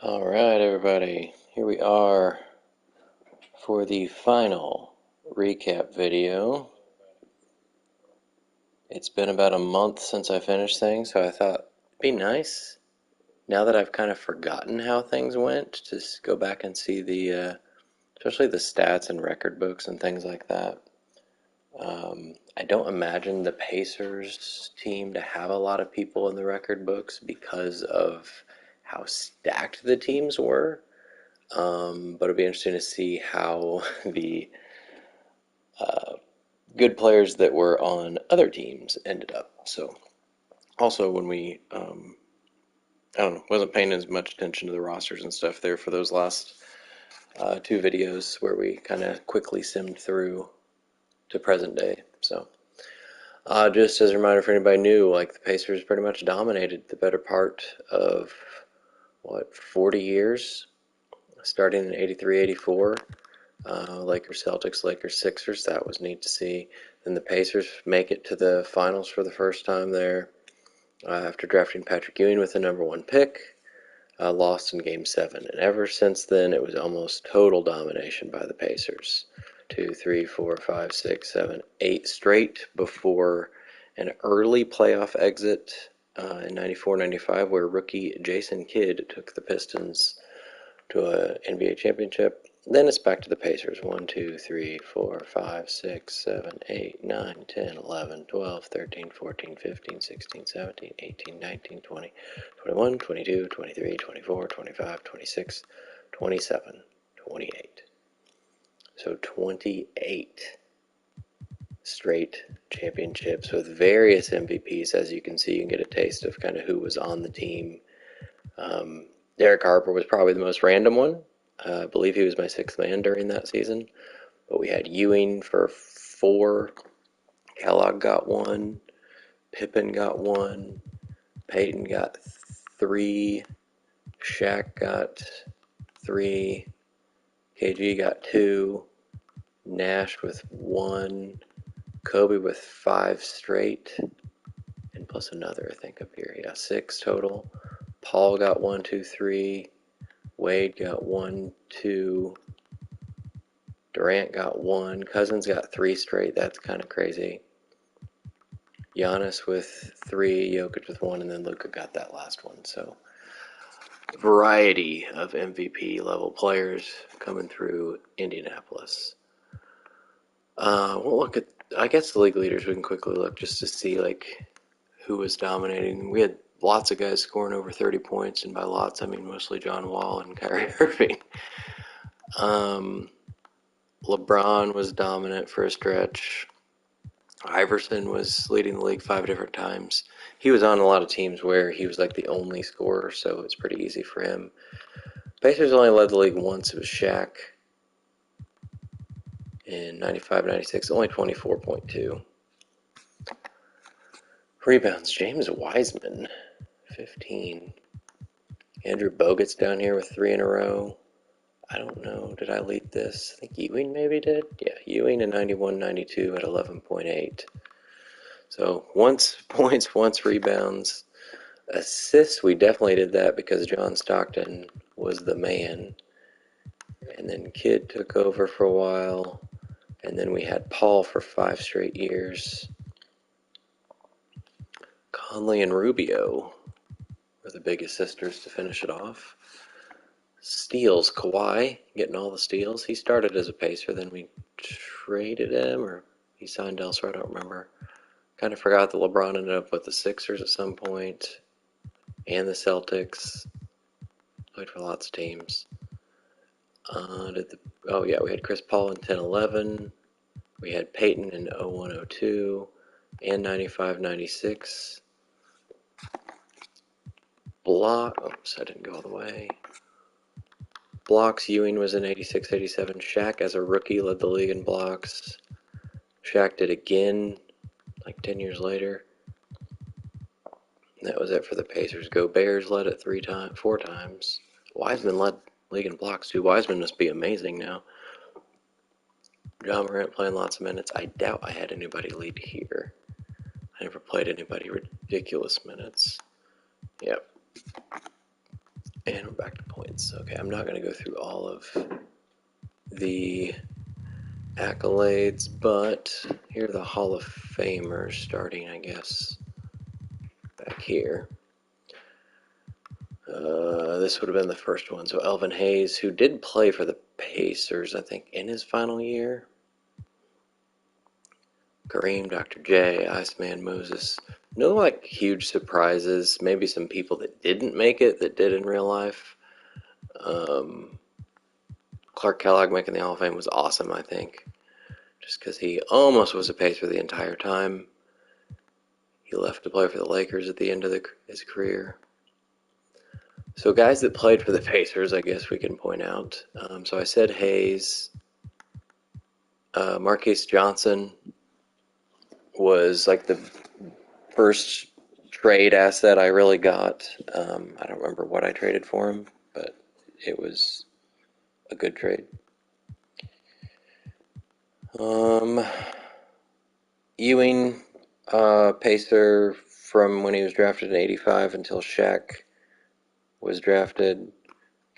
Alright, everybody, here we are for the final recap video. It's been about a month since I finished things, so I thought it'd be nice, now that I've kind of forgotten how things went, to go back and see especially the stats and record books and things like that. I don't imagine the Pacers team to have a lot of people in the record books because of how stacked the teams were. But it'll be interesting to see how the good players that were on other teams ended up. So, also when I don't know, wasn't paying as much attention to the rosters and stuff there for those last two videos where we kind of quickly simmed through to present day. So, just as a reminder for anybody new, like the Pacers pretty much dominated the better part of 40 years, starting in 83, 84. Lakers, Celtics, Lakers, Sixers. That was neat to see. Then the Pacers make it to the finals for the first time there after drafting Patrick Ewing with the #1 pick. Lost in Game 7. And ever since then, it was almost total domination by the Pacers. 2, 3, 4, 5, 6, 7, 8 straight before an early playoff exit in 94-95 where rookie Jason Kidd took the Pistons to an NBA championship. Then it's back to the Pacers. 1, 2, 3, 4, 5, 6, 7, 8, 9, 10, 11, 12, 13, 14, 15, 16, 17, 18, 19, 20, 21, 22, 23, 24, 25, 26, 27, 28. So 28 straight championships with various MVPs. As you can see, you can get a taste of kind of who was on the team. Derek Harper was probably the most random one. I believe he was my sixth man during that season. But we had Ewing for 4, Kellogg got 1, Pippen got 1, Peyton got 3, Shaq got 3, KG got 2, Nash with 1, Kobe with 5 straight, and plus another, I think, up here. Yeah, 6 total. Paul got 1, 2, 3. Wade got 1, 2. Durant got 1. Cousins got 3 straight. That's kind of crazy. Giannis with 3. Jokic with 1. And then Luka got that last one. So, variety of MVP level players coming through Indianapolis. We'll look at, I guess, the league leaders. We can quickly look just to see like who was dominating. We had lots of guys scoring over 30 points, and by lots I mean mostly John Wall and Kyrie Irving. LeBron was dominant for a stretch. Iverson was leading the league 5 different times. He was on a lot of teams where he was like the only scorer, so it's pretty easy for him. Pacers only led the league once. It was Shaq in 95-96, only 24.2. Rebounds, James Wiseman, 15. Andrew Bogut's down here with 3 in a row. I don't know, did I lead this? I think Ewing maybe did. Yeah, Ewing in 91-92 at 11.8. So once points, once rebounds. Assists, we definitely did that because John Stockton was the man. And then Kidd took over for a while. And then we had Paul for 5 straight years. Conley and Rubio were the big assisters to finish it off. Steals, Kawhi getting all the steals. He started as a Pacer, then we traded him, or he signed elsewhere, I don't remember. Kind of forgot that LeBron ended up with the Sixers at some point, and the Celtics. Played for lots of teams. We had Chris Paul in 10-11. We had Peyton in 01-02 and 95-96. Oops, I didn't go all the way. Blocks, Ewing was in 86-87. Shaq, as a rookie, led the league in blocks. Shaq did again, like 10 years later. And that was it for the Pacers. Bears led it 4 times. Wiseman led league in blocks too. Wiseman must be amazing now. John Morant playing lots of minutes. I doubt I had anybody lead here. I never played anybody ridiculous minutes. Yep. And we're back to points. Okay, I'm not going to go through all of the accolades, but here are the Hall of Famers starting, I guess, back here. This would have been the first one. So Elvin Hayes, who did play for the Pacers, I think, in his final year. Kareem, Dr. J, Iceman, Moses. No, like, huge surprises. Maybe some people that didn't make it that did in real life. Clark Kellogg making the Hall of Fame was awesome, I think. Just because he almost was a Pacer the entire time. He left to play for the Lakers at the end of his career. So guys that played for the Pacers, I guess we can point out. So I said Hayes. Marquise Johnson was like the first trade asset I really got. I don't remember what I traded for him, but it was a good trade. Ewing, Pacer from when he was drafted in '85 until Shaq was drafted.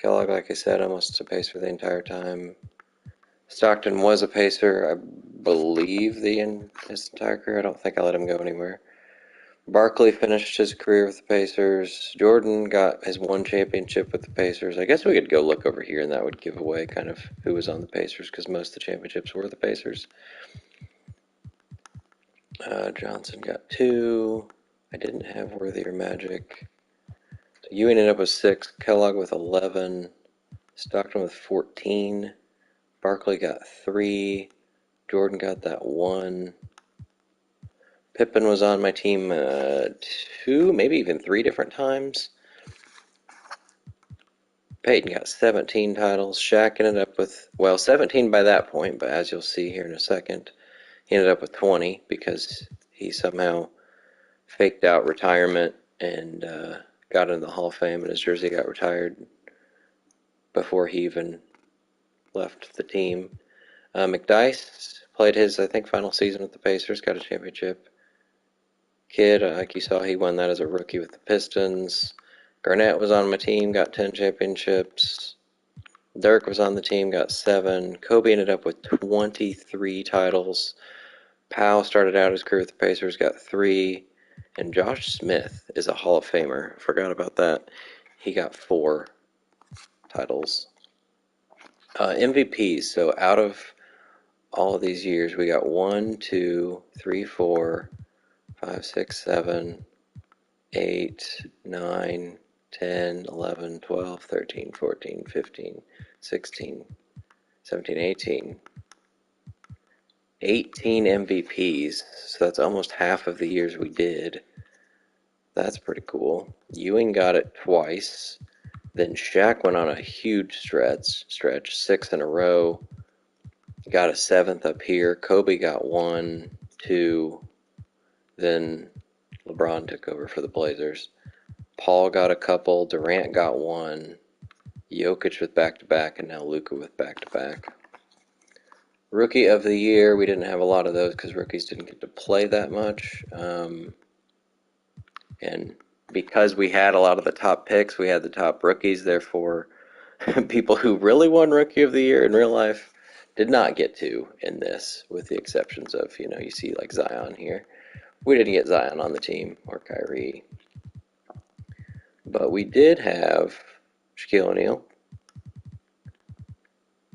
Kellogg, like I said, almost a Pacer the entire time. Stockton was a Pacer, I believe, his entire career. I don't think I let him go anywhere. Barkley finished his career with the Pacers. Jordan got his one championship with the Pacers. I guess we could go look over here, and that would give away kind of who was on the Pacers, because most of the championships were the Pacers. Johnson got 2. I didn't have Worthy or Magic. So Ewing ended up with 6. Kellogg with 11. Stockton with 14. Barkley got 3. Jordan got that 1. Pippen was on my team 2, maybe even 3 different times. Peyton got 17 titles. Shaq ended up with, well, 17 by that point, but as you'll see here in a second, he ended up with 20 because he somehow faked out retirement and got into the Hall of Fame, and his jersey got retired before he even left the team. McDyess played his, I think, final season with the Pacers, got a championship. Kidd, like you saw, he won that as a rookie with the Pistons. Garnett was on my team, got 10 championships. Dirk was on the team, got 7. Kobe ended up with 23 titles. Powell started out his career with the Pacers, got 3. And Josh Smith is a Hall of Famer. Forgot about that. He got 4 titles. MVPs. So out of all of these years, we got 1, 2, 3, 4, 5, 6, 7, 8, 9, 10, 11, 12, 13, 14, 15, 16, 17, 18. 18 MVPs, so that's almost half of the years we did. That's pretty cool. Ewing got it twice. Then Shaq went on a huge stretch, 6 in a row. Got a 7th up here. Kobe got 1, 2. Then LeBron took over for the Blazers. Paul got a couple. Durant got 1. Jokic with back-to-back, and now Luka with back-to-back. Rookie of the Year, we didn't have a lot of those because rookies didn't get to play that much. And because we had a lot of the top picks, we had the top rookies. Therefore, people who really won Rookie of the Year in real life did not get to in this, with the exceptions of, you see like Zion here. We didn't get Zion on the team, or Kyrie. But we did have Shaquille O'Neal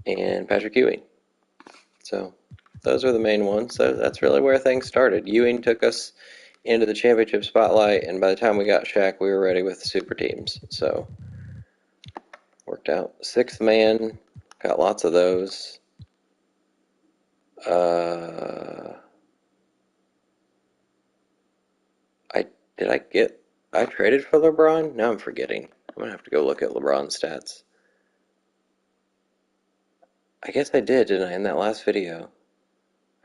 and Patrick Ewing. So those are the main ones. So that's really where things started. Ewing took us into the championship spotlight, and by the time we got Shaq, we were ready with the super teams. So worked out. 6th man, got lots of those. I traded for LeBron? Now I'm forgetting. I'm gonna have to go look at LeBron's stats. I guess I didn't I, in that last video?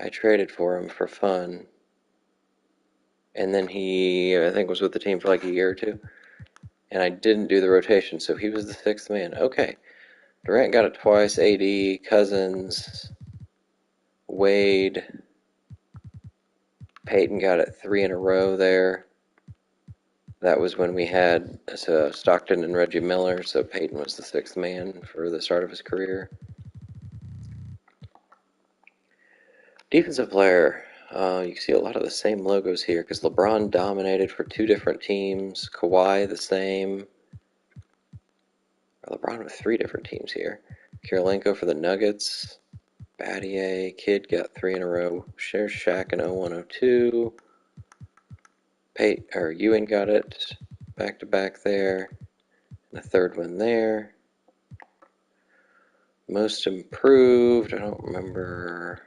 I traded for him for fun. And then he, I think, was with the team for like a year or 2. And I didn't do the rotation, so he was the 6th man. Okay. Durant got it twice. AD, Cousins, Wade. Peyton got it 3 in a row there. That was when we had Stockton and Reggie Miller, so Peyton was the sixth man for the start of his career. Defensive player, you can see a lot of the same logos here because LeBron dominated for two different teams. Kawhi the same. LeBron with three different teams here. Kirilenko for the Nuggets. Battier, Kidd got three in a row. Shares Shaq in 01-02. Ewing got it back to back there. And a third one there. Most improved, I don't remember.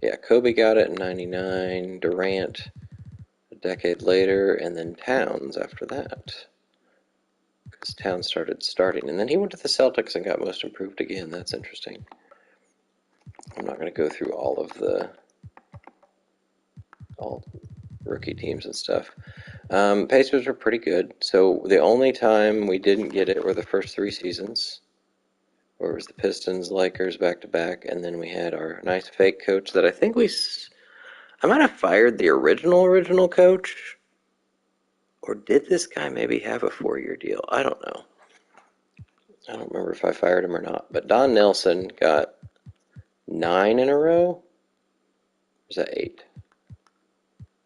Yeah, Kobe got it in 99. Durant a decade later, and then Towns after that. Because Towns starting. And then he went to the Celtics and got most improved again. That's interesting. I'm not going to go through all rookie teams and stuff. Pacers were pretty good. So the only time we didn't get it were the first three seasons, where it was the Pistons, Lakers back to back, and then we had our nice fake coach that I think I might have fired the original coach, or did this guy maybe have a 4-year deal? I don't know. I don't remember if I fired him or not. But Don Nelson got 9 in a row. Or was that 8?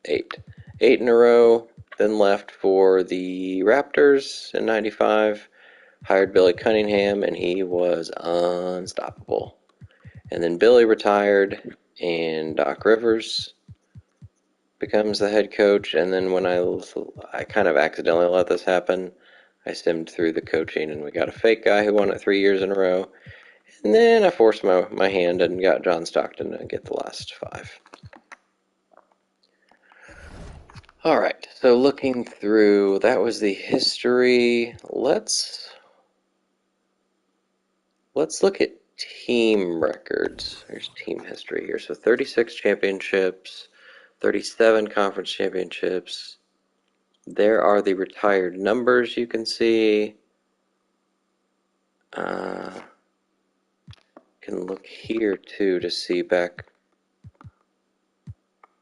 8. 8 in a row, then left for the Raptors in 95. Hired Billy Cunningham, and he was unstoppable. And then Billy retired, and Doc Rivers becomes the head coach. And then when I kind of accidentally let this happen, I simmed through the coaching, and we got a fake guy who won it 3 years in a row. And then I forced my hand and got John Stockton to get the last 5. All right, so looking through, that was the history. Let's look at team records. There's team history here. So 36 championships, 37 conference championships. There are the retired numbers you can see. Can look here too to see back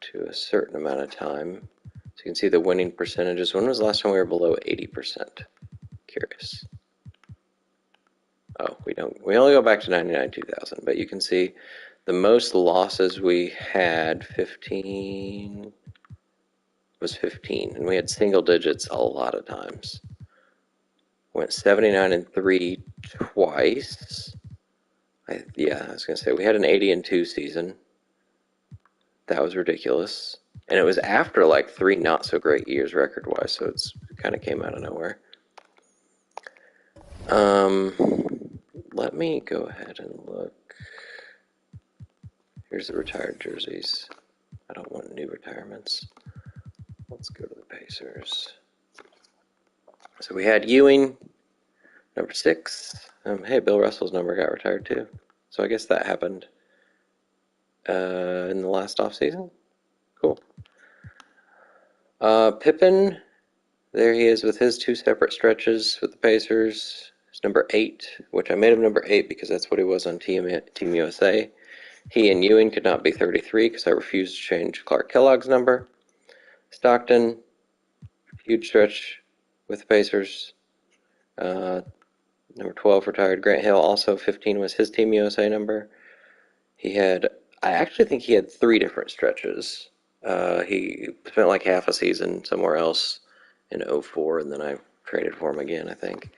to a certain amount of time. So you can see the winning percentages. When was the last time we were below 80%? Curious. Oh, we don't. We only go back to 99, 2000, but you can see the most losses we had, 15, was 15, and we had single digits a lot of times. Went 79-3 twice. I was gonna say we had an 80-2 season. That was ridiculous, and it was after like 3 not so great years record-wise, so it kind of came out of nowhere. Let me go ahead and look. Here's the retired jerseys. I don't want new retirements. Let's go to the Pacers. So we had Ewing, number 6. Hey, Bill Russell's number got retired too. So I guess that happened in the last offseason. Cool. Pippen, there he is with his 2 separate stretches with the Pacers. It's number 8, which I made him number 8 because that's what he was on Team USA. He and Ewing could not be 33 because I refused to change Clark Kellogg's number. Stockton, huge stretch with the Pacers. Number 12 retired. Grant Hill, also 15 was his Team USA number. I actually think he had 3 different stretches. He spent like half a season somewhere else in 04, and then I traded for him again, I think.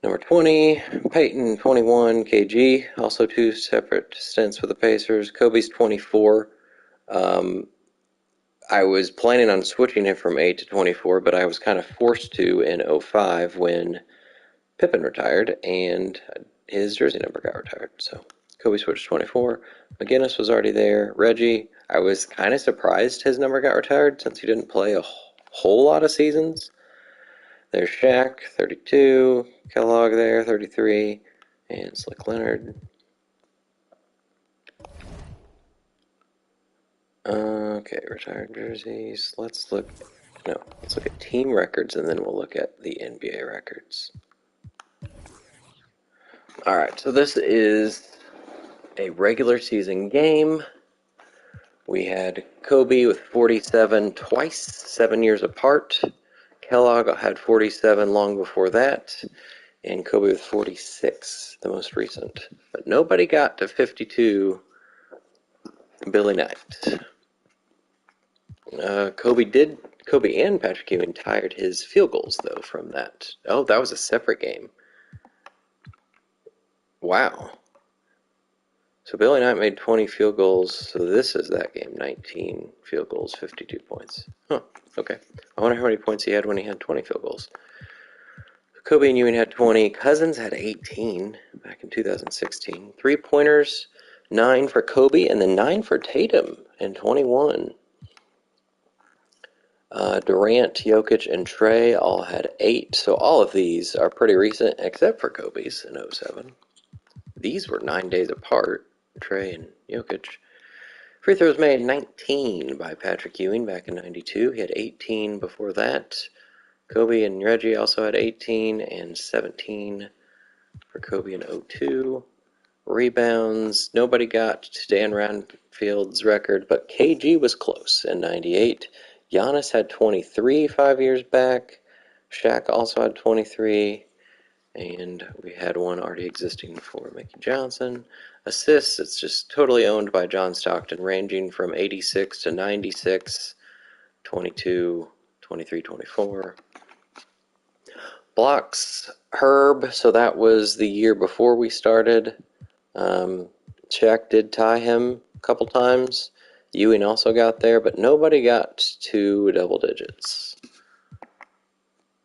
Number 20, Peyton, 21, KG, also 2 separate stints with the Pacers. Kobe's 24. I was planning on switching him from 8 to 24, but I was kind of forced to in 05 when Pippen retired and his jersey number got retired. So Kobe switched to 24. McGinnis was already there. Reggie, I was kind of surprised his number got retired since he didn't play a whole lot of seasons. There's Shaq, 32. Kellogg there, 33. And Slick Leonard. Okay, retired jerseys. Let's look at team records, and then we'll look at the NBA records. All right, so this is a regular season game. We had Kobe with 47 twice, 7 years apart. Kellogg had 47 long before that, and Kobe with 46, the most recent. But nobody got to 52, Billy Knight. Kobe and Patrick Ewing tied his field goals, though, from that. Oh, that was a separate game. Wow. So Billy Knight made 20 field goals, so this is that game. 19 field goals, 52 points. Huh, okay. I wonder how many points he had when he had 20 field goals. Kobe and Ewing had 20. Cousins had 18 back in 2016. Three-pointers, 9 for Kobe, and then 9 for Tatum in 21. Durant, Jokic, and Trey all had 8, so all of these are pretty recent, except for Kobe's in 07. These were 9 days apart, Trey and Jokic. Free throws made, 19 by Patrick Ewing back in 92. He had 18 before that. Kobe and Reggie also had 18 and 17 for Kobe in 02. Rebounds, nobody got to Dan Ranfield's record, but KG was close in 98. Giannis had 23 5 years back. Shaq also had 23. And we had one already existing for Mickey Johnson. Assists, it's just totally owned by John Stockton, ranging from 86 to 96, 22, 23, 24. Blocks, Herb, so that was the year before we started. Shaq did tie him a couple times. Ewing also got there, but nobody got to double digits.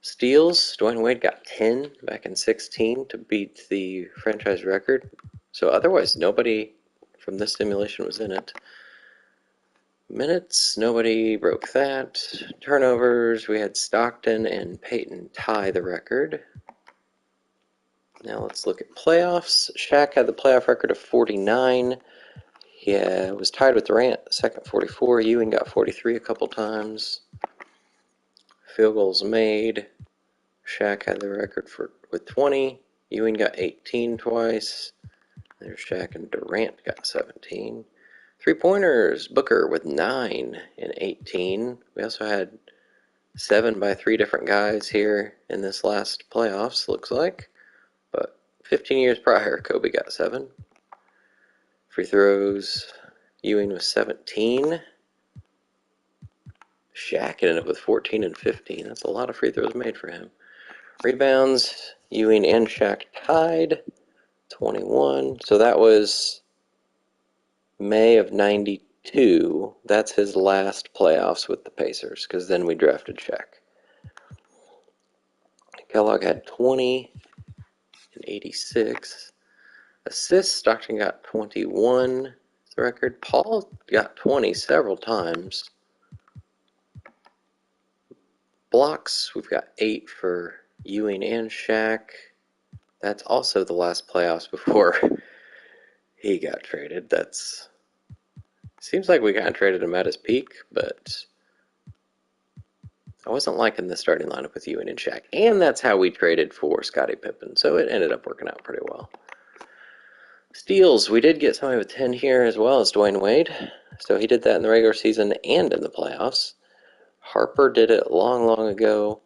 Steals, Dwayne Wade got 10 back in 16 to beat the franchise record. So otherwise, nobody from this simulation was in it. Minutes, nobody broke that. Turnovers, we had Stockton and Peyton tie the record. Now let's look at playoffs. Shaq had the playoff record of 49. He was tied with Durant, second 44. Ewing got 43 a couple times. Field goals made. Shaq had the record with 20. Ewing got 18 twice. There's Shaq, and Durant got 17. Three-pointers, Booker with 9 and 18. We also had 7 by 3 different guys here in this last playoffs, looks like. But 15 years prior, Kobe got 7. Free throws, Ewing was 17. Shaq ended up with 14 and 15. That's a lot of free throws made for him. Rebounds, Ewing and Shaq tied, 21. So that was May of 92. That's his last playoffs with the Pacers, because then we drafted Shaq. Kellogg had 20 and 86. Assists, Stockton got 21. The record. Paul got 20 several times. Blocks, we've got 8 for Ewing and Shaq. That's also the last playoffs before he got traded. Seems like we kind of traded him at his peak, but I wasn't liking the starting lineup with Ewing and Shaq. And that's how we traded for Scottie Pippen, so it ended up working out pretty well. Steals, we did get somebody with 10 here as well as Dwayne Wade. So he did that in the regular season and in the playoffs. Harper did it long, long ago,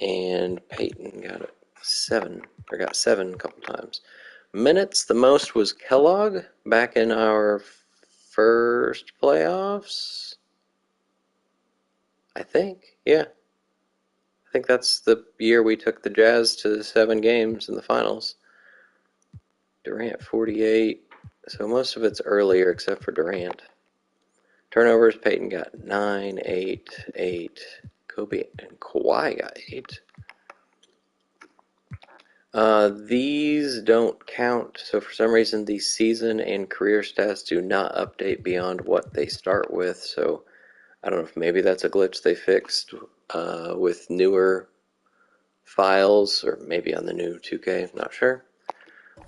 and Peyton got 7 a couple times. Minutes, the most was Kellogg back in our first playoffs. I think, yeah. I think that's the year we took the Jazz to 7 games in the finals. Durant 48, so most of it's earlier except for Durant. Turnovers, Peyton got 9, 8, 8. Kobe and Kawhi got 8. These don't count, so for some reason these season and career stats do not update beyond what they start with, so I don't know if maybe that's a glitch they fixed with newer files, or maybe on the new 2K, I'm not sure.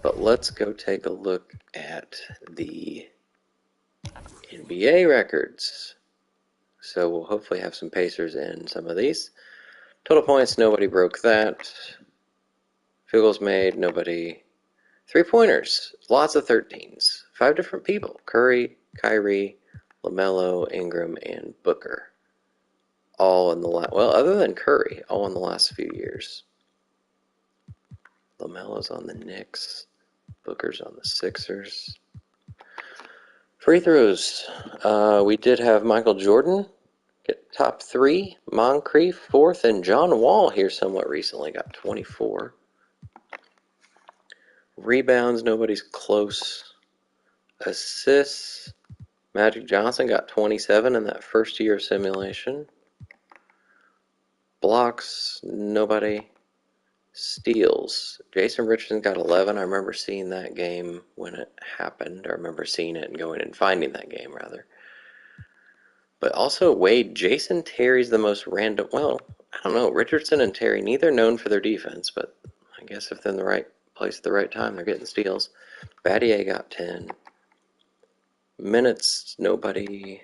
But let's go take a look at the NBA records. So we'll hopefully have some Pacers in some of these. Total points, nobody broke that. Field goals made, nobody. Three-pointers, lots of 13s. 5 different people. Curry, Kyrie, LaMelo, Ingram, and Booker. All in the well, other than Curry, all in the last few years. LaMelo's on the Knicks. Booker's on the Sixers. Free throws. We did have Michael Jordan get top 3. Moncrief 4th, and John Wall here somewhat recently got 24. Rebounds, nobody's close. Assists, Magic Johnson got 27 in that first year of simulation. Blocks, nobody. Steals, Jason Richardson got 11. I remember seeing that game when it happened. I remember seeing it and going and finding that game, rather. But also, Wade, Jason Terry's the most random. Well, I don't know. Richardson and Terry, neither known for their defense, but I guess if they're in the right place at the right time, they're getting steals. Battier got 10. Minutes, nobody.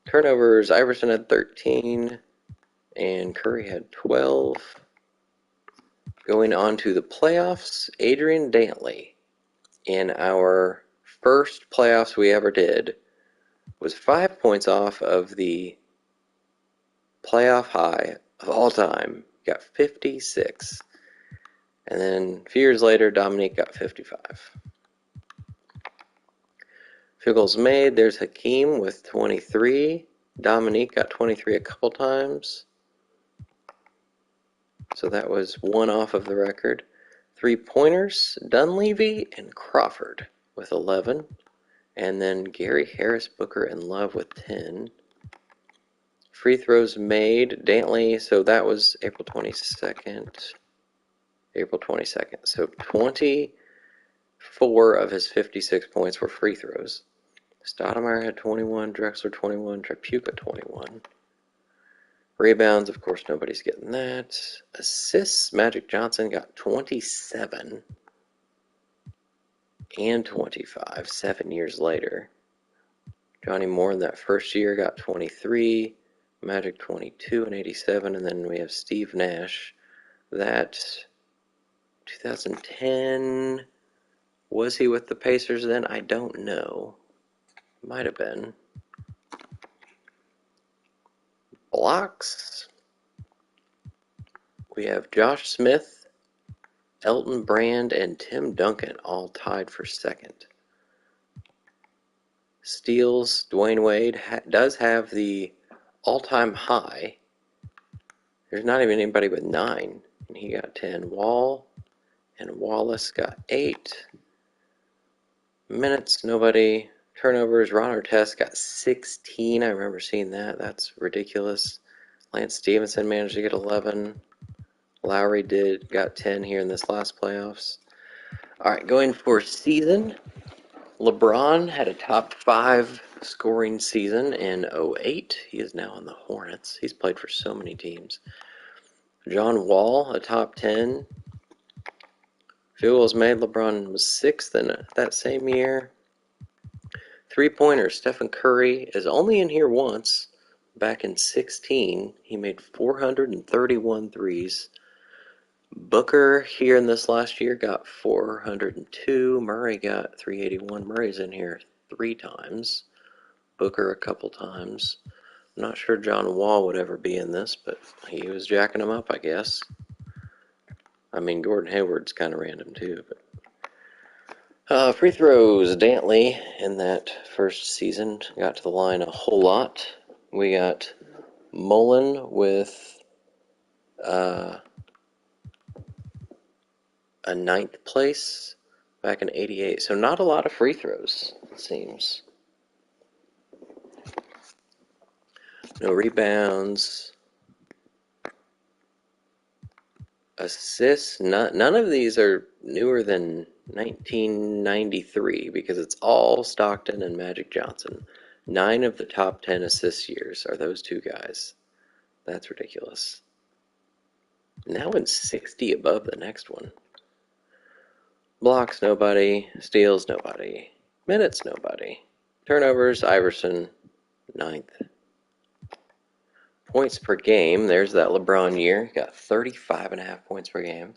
Turnovers, Iverson had 13, and Curry had 12. Going on to the playoffs, Adrian Dantley, in our first playoffs we ever did, was 5 points off of the playoff high of all time. Got 56. And then a few years later, Dominique got 55. Field goals made, there's Hakeem with 23. Dominique got 23 a couple times. So that was one off of the record. 3-pointers, Dunleavy and Crawford with 11. And then Gary Harris, Booker, and Love with 10. Free throws made, Dantley, so that was April 22nd. So 24 of his 56 points were free throws. Stoudemire had 21, Drexler 21, Tripucka 21. Rebounds, of course, nobody's getting that. Assists, Magic Johnson got 27 and 25 7 years later. Johnny Moore in that first year got 23, Magic 22 and 87, and then we have Steve Nash. That 2010, was he with the Pacers then? I don't know. Might have been. Blocks. We have Josh Smith, Elton Brand, and Tim Duncan all tied for second. Steals, Dwayne Wade does have the all-time high. There's not even anybody with 9, and he got 10. Wall and Wallace got 8. Minutes, nobody. Turnovers, Ron Artest got 16. I remember seeing that. That's ridiculous. Lance Stevenson managed to get 11. Lowry got 10 here in this last playoffs. All right, going for season. LeBron had a top 5 scoring season in 08. He is now on the Hornets. He's played for so many teams. John Wall, a top 10. Field goals made, LeBron was 6th in that same year. 3-pointers, Stephen Curry is only in here once. Back in 16, he made 431 threes. Booker here in this last year got 402. Murray got 381. Murray's in here 3 times. Booker a couple times. I'm not sure John Wall would ever be in this, but he was jacking them up, I guess. I mean, Gordon Hayward's kind of random too. But free throws, Dantley in that first season got to the line a whole lot. We got Mullen with a 9th place back in 88. So not a lot of free throws, it seems. No rebounds. Assists, none of these are newer than 1993 because it's all Stockton and Magic Johnson. 9 of the top 10 assist years are those 2 guys. That's ridiculous. Now in 60 above the next one. Blocks, nobody. Steals, nobody. Minutes, nobody. Turnovers, Iverson, 9th. Points per game, there's that LeBron year. Got 35.5 points per game.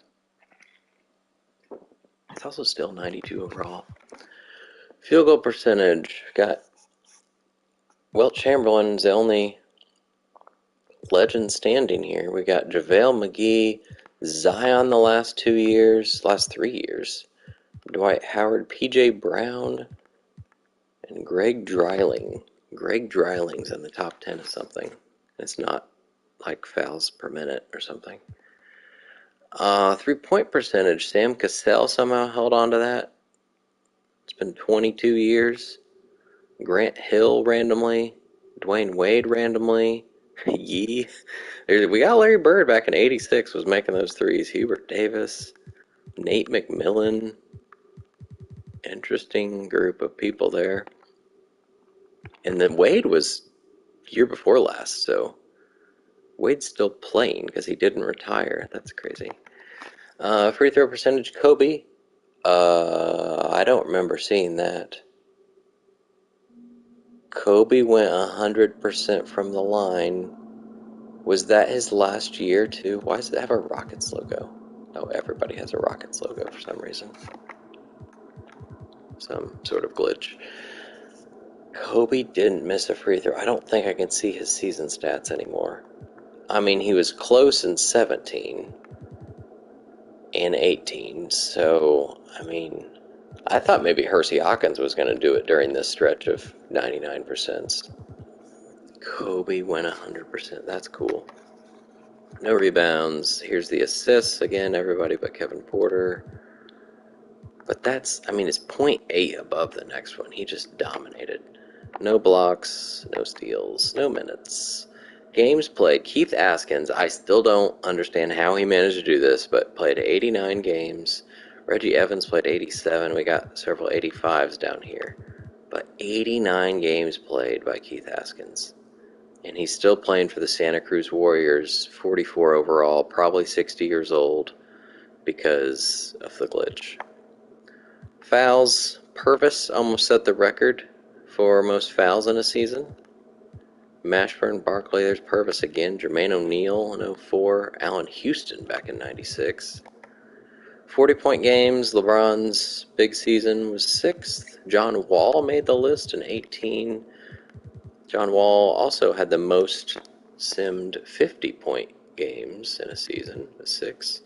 It's also still 92 overall. Field goal percentage, got Wilt Chamberlain's the only legend standing here. We got JaVale McGee, Zion the last 2 years, last 3 years, Dwight Howard, PJ Brown, and Greg Dreiling. Greg Dreiling's in the top 10 of something. It's not like fouls per minute or something. 3-point percentage. Sam Cassell somehow held on to that. It's been 22 years. Grant Hill randomly. Dwayne Wade randomly. Yee. We got Larry Bird back in '86 was making those threes. Hubert Davis. Nate McMillan. Interesting group of people there. And then Wade was year before last, so Wade's still playing because he didn't retire. That's crazy. Free throw percentage, Kobe. I don't remember seeing that. Kobe went 100% from the line. Was that his last year too? Why does it have a Rockets logo? Oh, everybody has a Rockets logo for some reason. Some sort of glitch. Kobe didn't miss a free throw. I don't think I can see his season stats anymore. I mean, he was close in 17 and 18, so, I mean, I thought maybe Hersey Hawkins was going to do it during this stretch of 99%. Kobe went 100%. That's cool. No rebounds. Here's the assists. Again, everybody but Kevin Porter. But that's, I mean, it's 0.8 above the next one. He just dominated. No blocks, no steals, no minutes. Games played. Keith Askins, I still don't understand how he managed to do this, but played 89 games. Reggie Evans played 87. We got several 85s down here. But 89 games played by Keith Askins. And he's still playing for the Santa Cruz Warriors, 44 overall, probably 60 years old because of the glitch. Fouls, Purvis almost set the record for most fouls in a season. Mashburn, Barkley, there's Purvis again. Jermaine O'Neal in 04. Allen Houston back in 96. 40-point games, LeBron's big season was 6th. John Wall made the list in 18. John Wall also had the most simmed 50-point games in a season, 6.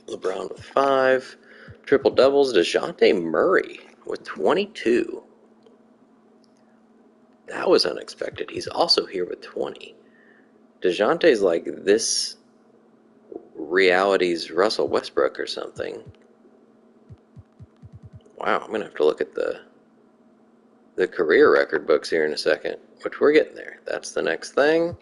LeBron with 5. Triple doubles, DeJounte Murray with 22. That was unexpected. He's also here with 20. DeJounte's like this reality's Russell Westbrook or something. Wow, I'm going to have to look at the career record books here in a second, which we're getting there. That's the next thing.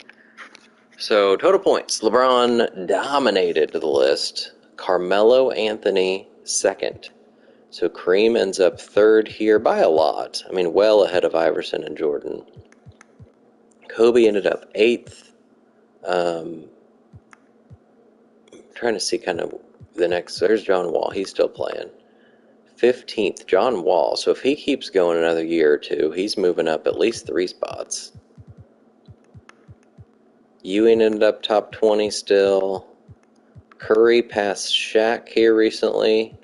So, total points. LeBron dominated the list. Carmelo Anthony, 2nd. So Kareem ends up 3rd here by a lot. I mean, well ahead of Iverson and Jordan. Kobe ended up 8th. I'm trying to see kind of the next. There's John Wall. He's still playing. 15th, John Wall. So if he keeps going another year or two, he's moving up at least 3 spots. Ewing ended up top 20 still. Curry passed Shaq here recently.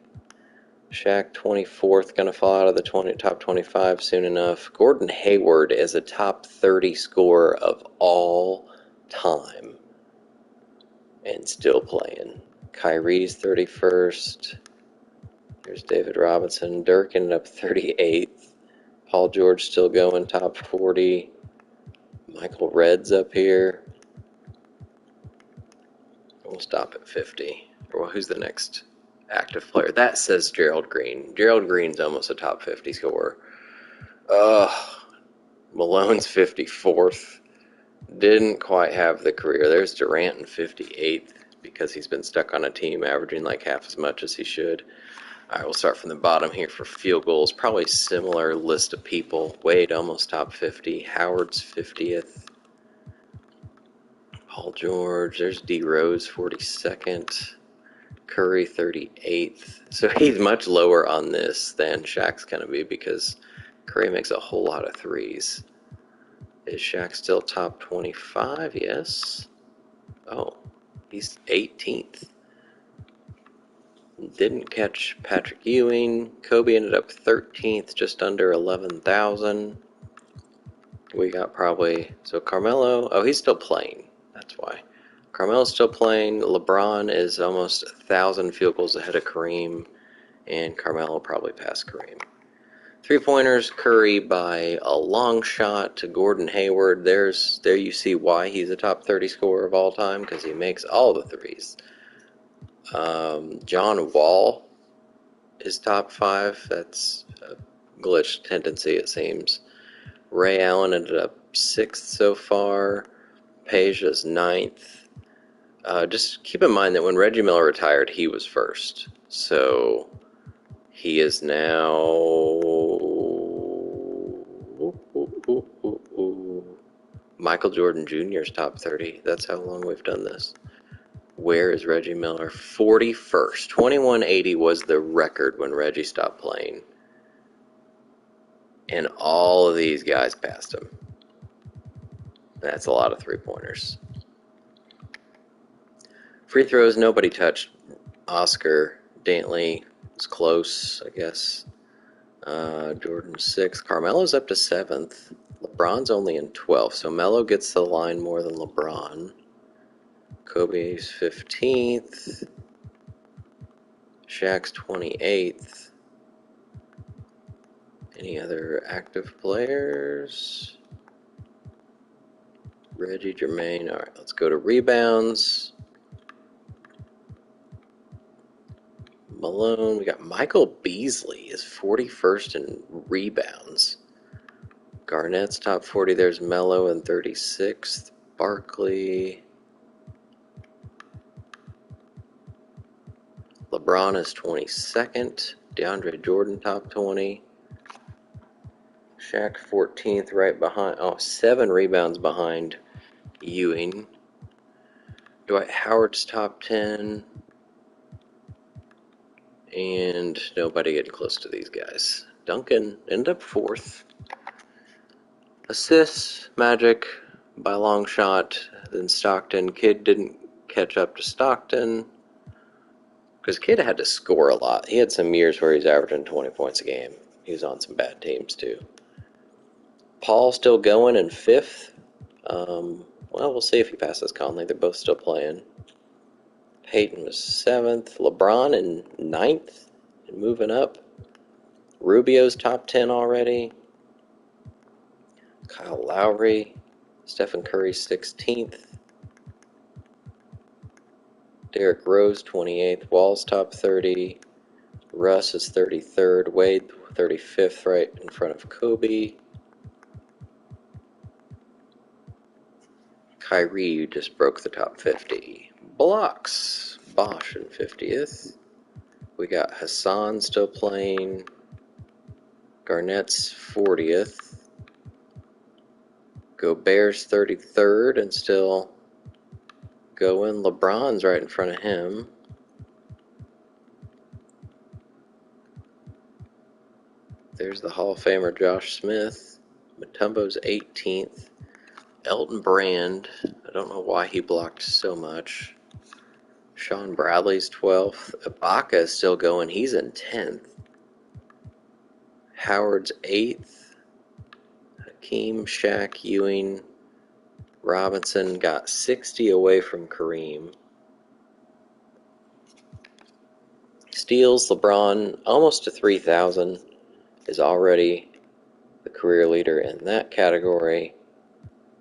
Shaq 24th, going to fall out of the top 25 soon enough. Gordon Hayward is a top 30 scorer of all time and still playing. Kyrie's 31st. There's David Robinson. Dirk ended up 38th. Paul George still going top 40. Michael Redd's up here. We'll stop at 50. Well, who's the next active player? That says Gerald Green. Gerald Green's almost a top 50 scorer. Malone's 54th. Didn't quite have the career. There's Durant in 58th because he's been stuck on a team averaging like half as much as he should. All right, we'll start from the bottom here for field goals. Probably similar list of people. Wade almost top 50. Howard's 50th. Paul George. There's D. Rose, 42nd. Curry, 38th. So he's much lower on this than Shaq's going to be because Curry makes a whole lot of threes. Is Shaq still top 25? Yes. Oh, he's 18th. Didn't catch Patrick Ewing. Kobe ended up 13th, just under 11,000. we got probably, so Carmelo, oh, he's still playing. That's why. Carmelo's still playing. LeBron is almost 1,000 field goals ahead of Kareem, and Carmelo probably passed Kareem. 3-pointers, Curry by a long shot to Gordon Hayward. There you see why he's a top 30 scorer of all time, because he makes all the threes. John Wall is top 5. That's a glitch tendency, it seems. Ray Allen ended up 6th so far. Page is 9th. Just keep in mind that when Reggie Miller retired, he was first. So he is now Michael Jordan Jr.'s top 30. That's how long we've done this. Where is Reggie Miller? 41st. 2180 was the record when Reggie stopped playing. And all of these guys passed him. That's a lot of 3-pointers. Free throws, nobody touched. Oscar Dantley was close, I guess. Jordan 6th. Carmelo's up to 7th. LeBron's only in 12th, so Melo gets the line more than LeBron. Kobe's 15th. Shaq's 28th. Any other active players? Reggie, Jermaine. All right, let's go to rebounds. Malone. We got Michael Beasley is 41st in rebounds. Garnett's top 40. There's Melo in 36th. Barkley. LeBron is 22nd. DeAndre Jordan top 20. Shaq 14th, right behind. Oh, 7 rebounds behind Ewing. Dwight Howard's top 10. And nobody getting close to these guys. Duncan ended up 4th. Assists, Magic by a long shot. Then Stockton. Kidd didn't catch up to Stockton. Because Kidd had to score a lot. He had some years where he's averaging 20 points a game. He was on some bad teams, too. Paul still going in 5th. Well, we'll see if he passes Conley. They're both still playing. Peyton was 7th. LeBron in 9th and moving up. Rubio's top 10 already. Kyle Lowry. Stephen Curry 16th. Derrick Rose 28th. Wall's top 30. Russ is 33rd. Wade 35th, right in front of Kobe. Kyrie just broke the top 50. Blocks. Bosch in 50th. We got Hassan still playing. Garnett's 40th. Gobert's 33rd and still going. LeBron's right in front of him. There's the Hall of Famer Josh Smith. Mutombo's 18th. Elton Brand. I don't know why he blocked so much. Sean Bradley's 12th. Ibaka is still going. He's in 10th. Howard's 8th. Hakeem, Shaq, Ewing, Robinson got 60 away from Kareem. Steals, LeBron, almost to 3,000, is already the career leader in that category.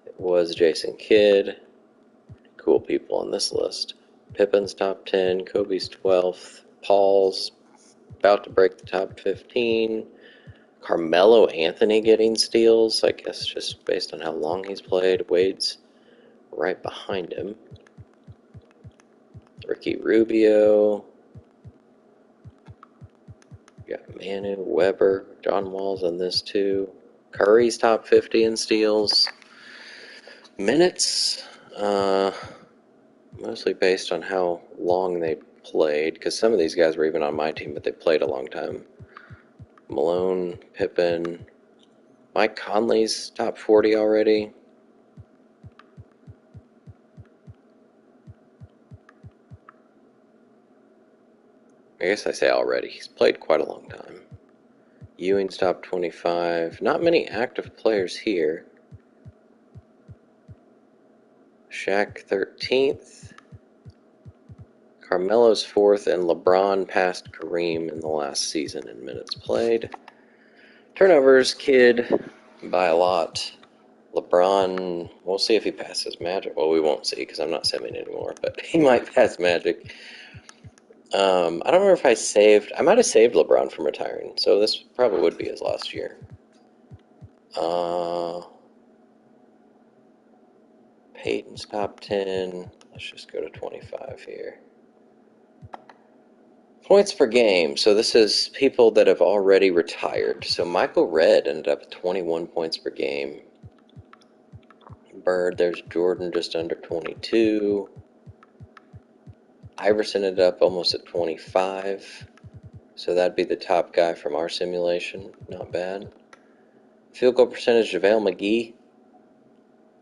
It was Jason Kidd. Cool people on this list. Pippen's top 10, Kobe's 12th, Paul's about to break the top 15. Carmelo Anthony getting steals, I guess just based on how long he's played. Wade's right behind him. Ricky Rubio. We got Manu, Weber, John Wall's on this too. Curry's top 50 in steals. Minutes, mostly based on how long they played, because some of these guys were even on my team, but they played a long time. Malone, Pippen, Mike Conley's top 40 already. I guess I say already. He's played quite a long time. Ewing's top 25. Not many active players here. Shaq 13th. Carmelo's 4th, and LeBron passed Kareem in the last season in minutes played. Turnovers, Kidd by a lot. LeBron, we'll see if he passes Magic. Well, we won't see because I'm not simming anymore, but he might pass Magic. I don't remember if I might have saved LeBron from retiring, so this probably would be his last year. Peyton's top 10. Let's just go to 25 here. Points per game. So this is people that have already retired. So Michael Redd ended up at 21 points per game. Bird, there's Jordan just under 22. Iverson ended up almost at 25. So that'd be the top guy from our simulation. Not bad. Field goal percentage, JaVale McGee.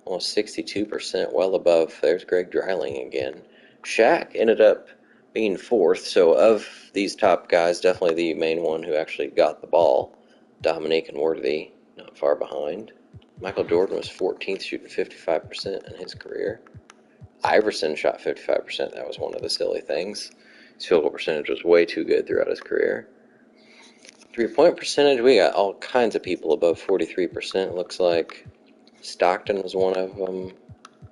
Almost 62%, well above. There's Greg Dreiling again. Shaq ended up being 4th, so of these top guys, definitely the main one who actually got the ball. Dominique and Worthy, not far behind. Michael Jordan was 14th, shooting 55% in his career. Iverson shot 55%. That was one of the silly things. His field goal percentage was way too good throughout his career. 3-point percentage, we got all kinds of people above 43%, it looks like. Stockton was one of them.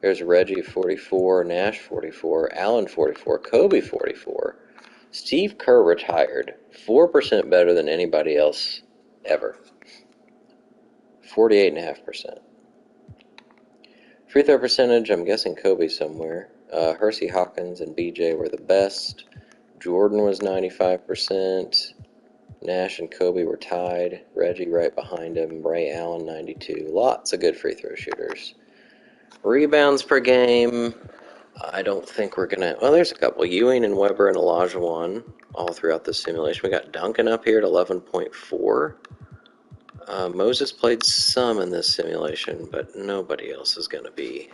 There's Reggie, 44, Nash, 44, Allen, 44, Kobe, 44. Steve Kerr retired. 4% better than anybody else ever. 48.5%. Free throw percentage, I'm guessing Kobe somewhere. Hersey, Hawkins, and BJ were the best. Jordan was 95%. Nash and Kobe were tied. Reggie right behind him. Ray Allen, 92. Lots of good free throw shooters. Rebounds per game, I don't think we're going to... Well, there's a couple. Ewing and Weber and Olajuwon all throughout this simulation. We got Duncan up here at 11.4. Moses played some in this simulation, but nobody else is going to be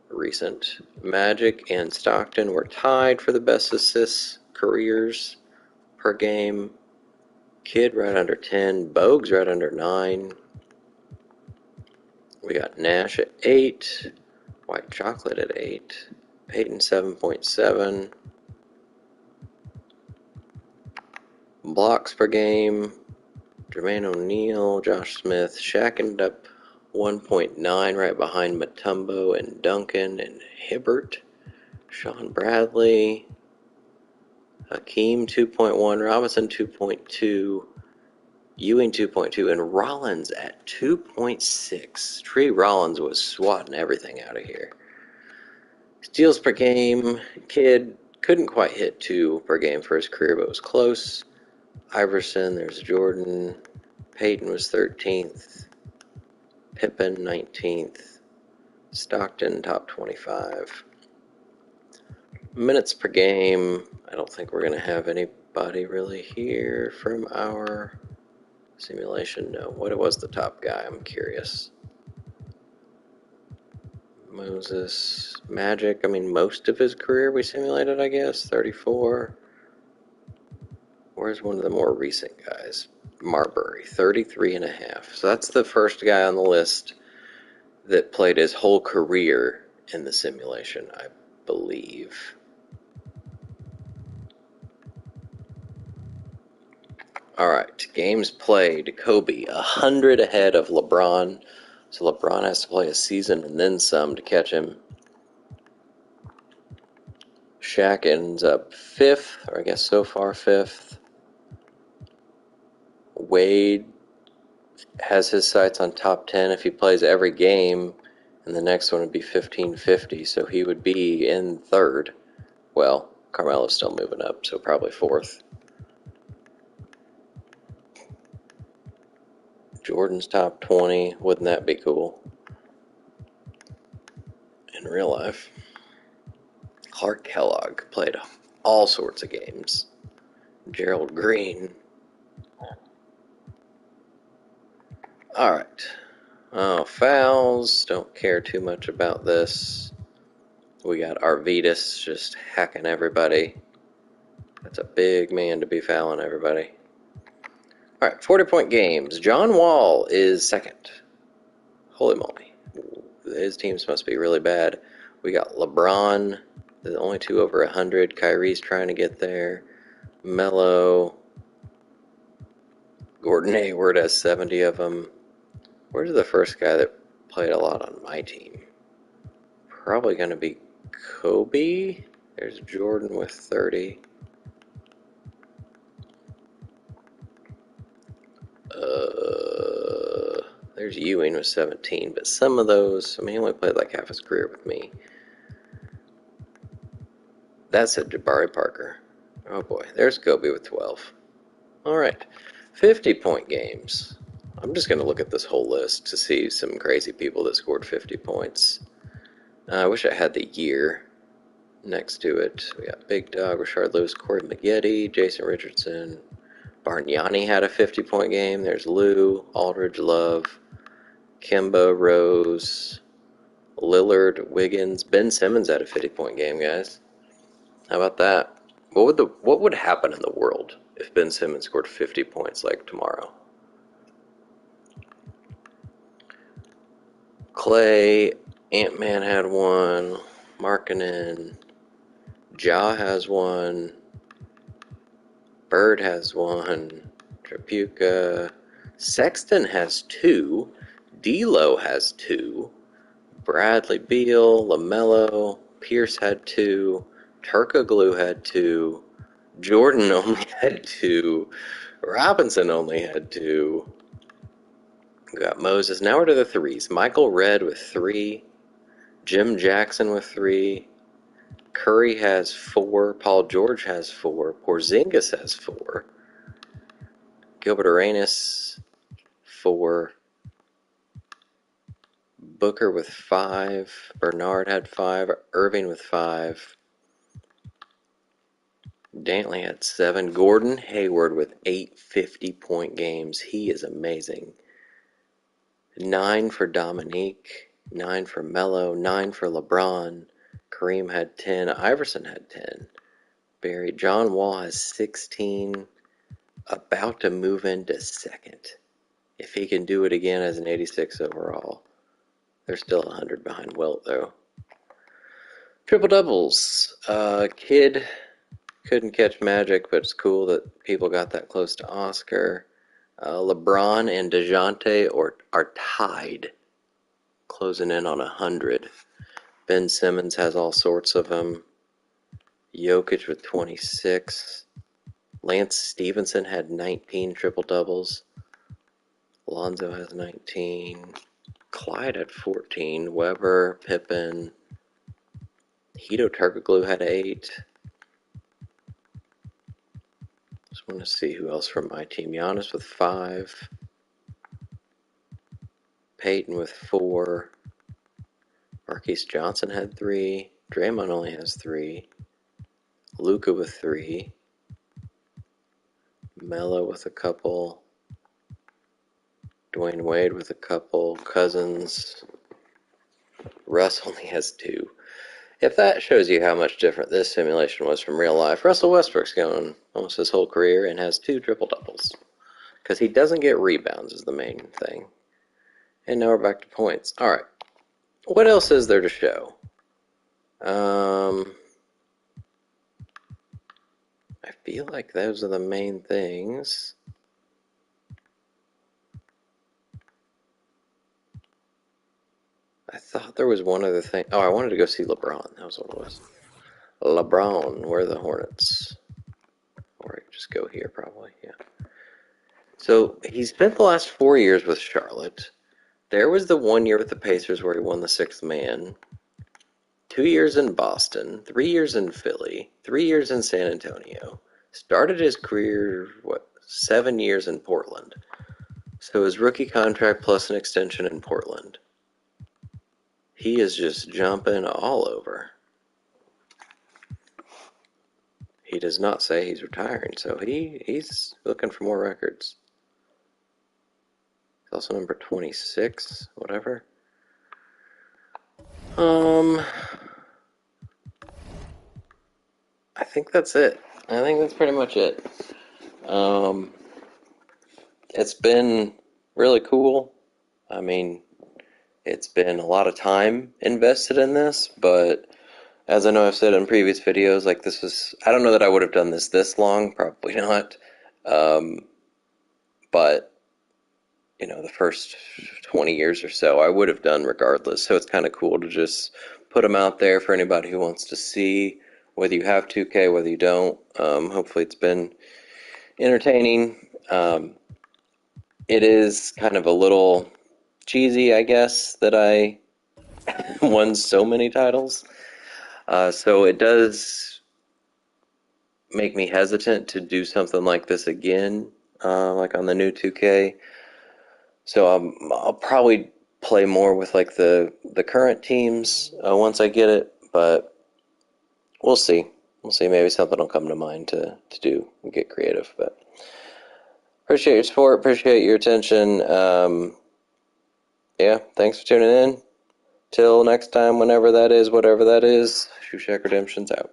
recent. Magic and Stockton were tied for the best assists careers per game. Kidd right under 10. Bogues right under 9. We got Nash at 8. White Chocolate at 8. Peyton 7.7. Blocks per game. Jermaine O'Neal, Josh Smith. Shaq ended up 1.9 right behind Mutombo and Duncan and Hibbert. Sean Bradley. Hakeem 2.1. Robinson 2.2. Ewing 2.2. And Rollins at 2.6. Tree Rollins was swatting everything out of here. Steals per game. Kidd couldn't quite hit 2 per game for his career, but was close. Iverson, there's Jordan. Peyton was 13th. Pippen, 19th. Stockton, top 25. Minutes per game. I don't think we're going to have anybody really here from our simulation. No. What was the top guy? I'm curious. Moses. Magic. I mean, most of his career we simulated, I guess. 34. Where's one of the more recent guys? Marbury, 33.5. So that's the first guy on the list that played his whole career in the simulation, I believe. All right, games played. Kobe, 100 ahead of LeBron. So LeBron has to play a season and then some to catch him. Shaq ends up 5th, or I guess so far 5th. Wade has his sights on top 10 if he plays every game, and the next one would be 1550, so he would be in 3rd. Well, Carmelo's still moving up, so probably 4th. Jordan's top 20, wouldn't that be cool? In real life. Clark Kellogg played all sorts of games. Gerald Green. Alright. Oh, fouls. Don't care too much about this. We got Arvidas just hacking everybody. That's a big man to be fouling everybody. Alright, 40-point games. John Wall is 2nd. Holy moly. his teams must be really bad. We got LeBron, the only two over 100. Kyrie's trying to get there. Melo. Gordon Hayward has 70 of them. Where's the first guy that played a lot on my team? Probably going to be Kobe. There's Jordan with 30. There's Ewing with 17, but some of those, I mean, he only played like half his career with me. That's it, Jabari Parker. Oh boy, there's Kobe with 12. All right, 50-point games. I'm just going to look at this whole list to see some crazy people that scored 50 points. I wish I had the year next to it. We got Big Dog, Rashard Lewis, Corey Maggette, Jason Richardson. Bargnani had a 50-point game. There's Lou, Aldridge, Love, Kemba, Rose, Lillard, Wiggins. Ben Simmons had a 50-point game, guys. How about that? What would happen in the world if Ben Simmons scored 50 points like tomorrow? Clay, Ant-Man had one. Markkanen, Ja has one. Bird has one. Tripucka. Sexton has two. D'Lo has two. Bradley Beal, LaMelo, Pierce had two. Turkoglu had two. Jordan only had two. Robinson only had two. We got Moses. Now we're to the threes. Michael Redd with three. Jim Jackson with three. Curry has four. Paul George has four. Porzingis has four. Gilbert Arenas, four. Booker with five. Bernard had five. Irving with five. Dantley had seven. Gordon Hayward with 8 50-point games. He is amazing. 9 for Dominique. 9 for Melo. 9 for LeBron. Kareem had 10. Iverson had 10. Barry. John Wall has 16. About to move into second. If he can do it again as an 86 overall. They're still 100 behind Wilt, though. Triple doubles. Kid couldn't catch Magic, but it's cool that people got that close to Oscar. LeBron and DeJounte are tied, closing in on 100. Ben Simmons has all sorts of them. Jokic with 26. Lance Stevenson had 19 triple doubles. Lonzo has 19. Clyde had 14. Weber, Pippen. Hito Turkoglu had 8. Just want to see who else from my team. Giannis with 5. Peyton with 4. Marquise Johnson had 3. Draymond only has 3. Luka with 3. Melo with a couple. Dwayne Wade with a couple. Cousins. Russ only has 2. If that shows you how much different this simulation was from real life, Russell Westbrook's going almost his whole career and has 2 triple-doubles. Because he doesn't get rebounds is the main thing. And now we're back to points. All right. What else is there to show? I feel like those are the main things. I thought there was one other thing. Oh, I wanted to go see LeBron. That was what it was. LeBron, where are the Hornets? Or just go here, probably. Yeah. So he spent the last 4 years with Charlotte. There was the 1 year with the Pacers where he won the 6th man. 2 years in Boston. 3 years in Philly. 3 years in San Antonio. Started his career, 7 years in Portland. So his rookie contract plus an extension in Portland. He is just jumping all over. He does not say he's retiring, so he's looking for more records. He's also number 26, whatever. I think that's it. I think that's pretty much it. It's been really cool. I mean, It's been a lot of time invested in this, but as I know I've said in previous videos, like this is, I don't know that I would have done this long, probably not. Um, but the first 20 years or so I would have done regardless. So it's kind of cool to just put them out there for anybody who wants to see, whether you have 2K, whether you don't. Hopefully it's been entertaining. It is kind of a little cheesy, I guess, that I won so many titles. So it does make me hesitant to do something like this again, like on the new 2K. So I'll probably play more with like the current teams once I get it, but we'll see. We'll see. Maybe something will come to mind to do and get creative. But appreciate your support. Appreciate your attention. Yeah, thanks for tuning in. Till next time, whenever that is, whatever that is, Shoe Shack Redemption's out.